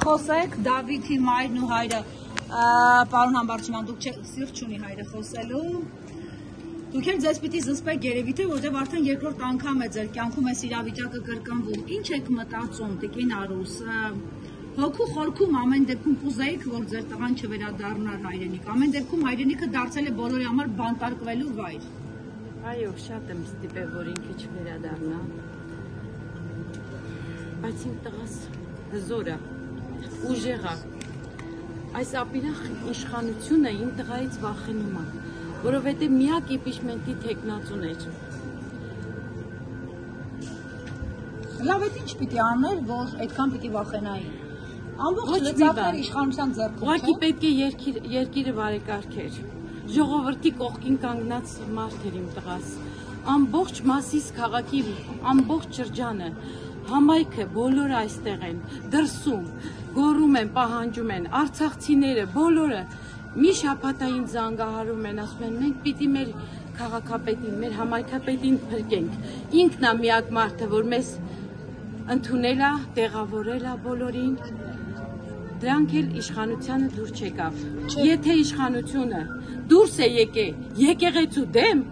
Խոսեք Դավիթի մայրն ու հայրը, պարոն Համբարձման, դուք սիրտ չունի հայրը խոսելու, դուք էլ ձեզ պիտի զսպեք երևի թե, որտեղ արդեն երկրորդ անգամ է ձեր կյանքում այս իրավիճակը կրկնվում, ինչ եք մտածում, տիկին Արուս, հոգու խորքում ամեն դեպքում կուզեիք, որ ձեր տղան չվերադառնար հայրենիք, ամեն դեպքում հայրենիքը դարձել է բոլորի համար բանտարկվելու վայր։ Այո, շատ եմ ստիպել, որ ինքը չվերադառնա, բայց իմ տղաս հզոր է, ուժեղ է, այս ապիրախ իշխանությունը իմ տղայից վախենում է, որովհետև միակ իմպիչմենտի թեկնածուն էր։ Լավ, այդ ինչ պիտի աներ, որ այդքան պիտի վախենայի։ Ամբողջ լծակներ իշխանության ձեռքում, ուղղակի պետք է երկիրը բարեկարգեր։ Ժողովրդի կողքին կանգնած մարդ էր իմ տղաս։ Ամբողջ Մասիս քաղաքի ամբողջ շրջանը, համայնքը բոլորը այստեղ են, դրսում, գոռում են, պահանջում են, արցախցիները բոլորը մի շաբաթային զանգահարում են, ասում են մենք պիտի մեր քաղաքապետին, մեր համայնքապետին փրկենք։ Ինքն է միակ մարդը, որ մեզ ընդունել է, տեղավորել է բոլորին։ Դրանք էլ իշխանությանը դուր չեկավ։ Եթե իշխանությունը դուրս է եկեղեցու դեմ,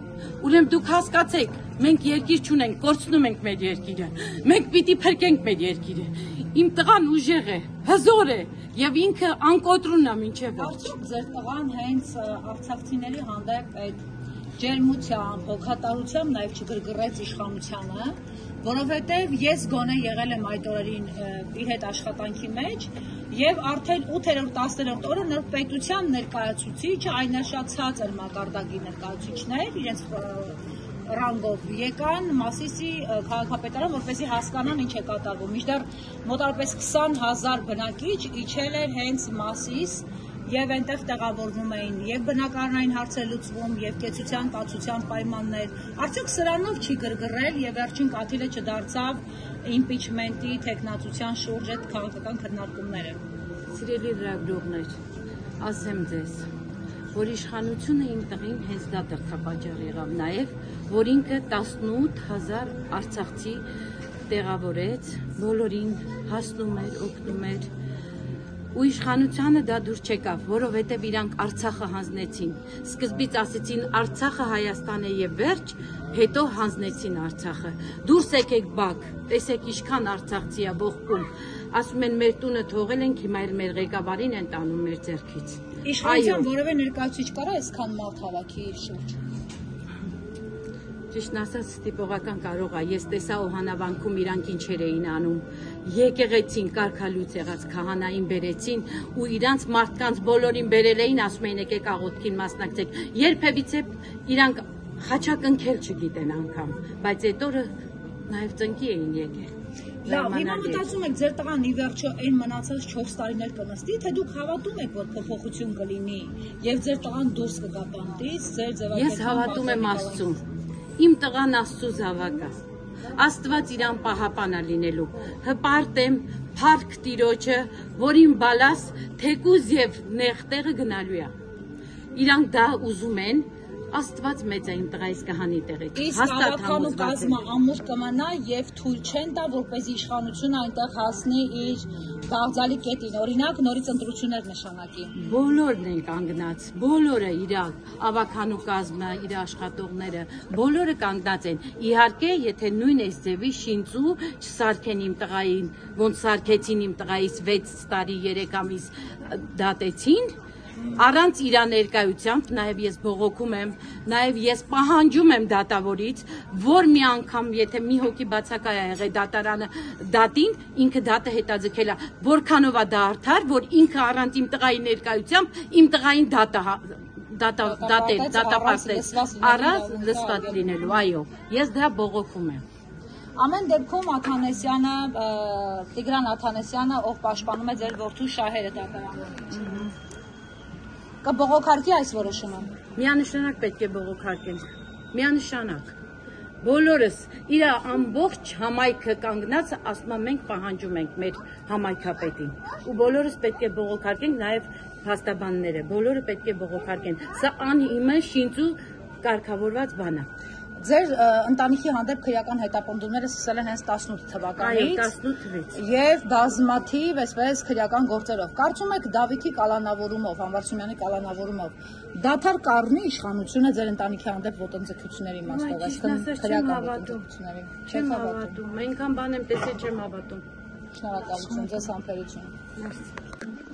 ուրեմն դուք հասկացեք, մենք երկիր չունենք, կորցնում ենք մեր երկիրը, մենք պիտի փրկենք մեր երկիրը։ Իմ տղան ուժեղ է, հզոր է եւ ինքը անկոտրուն է մինչեւ վերջ։ Արդյոք ձեր տղան հենց արցախցիների հանդեպ այդ ջերմությամբ, հոգատարությամբ նաեւ չգրգռեց իշխանությանը, որովհետեւ ես գոնե եղել եմ այդ օրերին իր հետ աշխատանքի մեջ եւ արդեն 8-րդ 10-րդ օրը նոր պետության ներկայացուցիչը այնաշացած էր մակարդակի ներկայացուցիչներ իրենց ռանգով եկան Մասիսի քաղաքապետարան, որպեսզի հասկանան ինչ է կատարվում։ Մինչդեռ մոտարպես 20,000 բնակիչ իջել էր հենց Մասիս եւ այնտեղ տեղավորվում էին եւ բնակարանային հարցեր լուծվում եւ կեցության կացության պայմաններ։ Արդյոք սրանով չի գրգռել եւ վերջին կաթիլը չդարձավ իմպիչմենտի թեկնածության շուրջ այդ քաղաքական քննարկումները։ Սիրելի լրագրողներ, ասեմ ձեզ, որ իշխանությունը իմ տղին հենց դա դրդապատճառ եղավ նաև, որ ինքը 18,000 արցախցի տեղավորեց, բոլորին հասնում էր, օգնում էր, ու իշխանությանը դա դուր չեկավ, որովհետև իրանք Արցախը հանձնեցին, սկզբից ասեցին Արցախը Հայաստան է եւ վերջ, հետո հանձնեցին Արցախը, դուրս եկեք բակ, տեսեք ինչքան արցախցի է բողոքում, ասում են մեր տունը թողել ենք, հիմա էլ մեր ղեկավարին են տանում մեր ձեռքից։ Իշխանության որևէ ներկայացուցիչ կարա այսքան մարդ հավաքի իր շուրջ։ Ճիշտն ասած ստիպողական կարող է, ես տեսա Օհանավանքում իրանք ինչեր էին անում, եկեղեցին կարգալույց եղած քահանային բերեցին ու իրանց մարդկանց բոլորին բերել էին, ասում էին եկեք աղոթքին մասնակցեք, երբևիցե իրանք խաչակնքել չգիտեն անգամ, բայց այդ օրը նաև ծնկի էին եկել։ Լավ, հիմա մտածում եք ձեր տղան ի վերջո այն մնացած 4 տարիներ կնստի, թե դուք հավատում եք, որ փոփոխություն կլինի եւ ձեր տղան դուրս կգա բանտից, ձեր ձևակերպումը։ Ես հավատում եմ Աստծուն։ Իմ տղան Աստծու զավակ է։ Աստված իրան պահապան է լինելու։ Հպարտ եմ, փառք Տիրոջը, որին բալաս թեկուզ եւ նեղ տեղը գնալու է։ Իրանք դա ուզում են, Աստված մեծ է իմ տղայիս կհանի տեղից։ Իսկ ավականու կազմը ամուր կմնա եւ թույլ չեն տա, որպեսզի իշխանությունը այնտեղ հասնի իր բաղձալի կետին, օրինակ նորից ընտրություններ նշանակի։ Բոլորն են կանգնած, բոլորը իրար ավականու կազմը, իր աշխատողները, բոլորը կանգնած են։ Իհարկե, եթե նույն այս ձևի շինծու չսարքեն իմ տղային, ոնց սարքեցին իմ տղայիս 6 տարի 3 ամիս դատեցին, առանց իր ներկայությամբ, նաև ես բողոքում եմ, նաև ես պահանջում եմ դատավորից, որ մի անգամ, եթե մի հոգի բացակայ է եղել դատարանը դատին, ինքը դատը հետաձգել է, որքանով է դա արդար, որ ինքը առանց իմ տղայի ներկայությամբ, իմ տղային դատապարտել, առանց լսված լինելու, այո, ես դա բողոքում եմ։ Ամեն դեպքում Աթանեսյանը, Տիգրան Աթանեսյանը, ով պաշտպանում է ձեր որդու շահերը դատարանում։ Կբողոքարկի այս որոշումը։ Միանշանակ պետք է բողոքարկենք, միանշանակ։ Բոլորս իր ամբողջ համայնքը կանգնած ասում են մենք պահանջում ենք մեր համայնքապետին։ Ու բոլորս պետք է բողոքարկենք, նաև փաստաբանները, բոլորը պետք է բողոքարկեն։ Սա անիմը շինծու կարգավորված բան է։ Ձեր ընտանիքի հանդեպ քրեական հետապնդումները սկսել են հենց 18 թվականից։ Այո, 18 թվականից։ Եվ բազմաթիվ, այսպես քրեական գործերով։ Կարծում եք Դավիթի կալանավորումով, Համբարձումյանի կալանավորումով դադար կառնի իշխանությունը ձեր ընտանիքի հանդեպ ոտնձգությունների իմաստով, այսինքն քրեական ոտնձգությունների։ Չեմ հավատում։ Այնքան բան եմ տեսել, չեմ հավատում։ Շնորհակալություն, ձեզ համբերություն։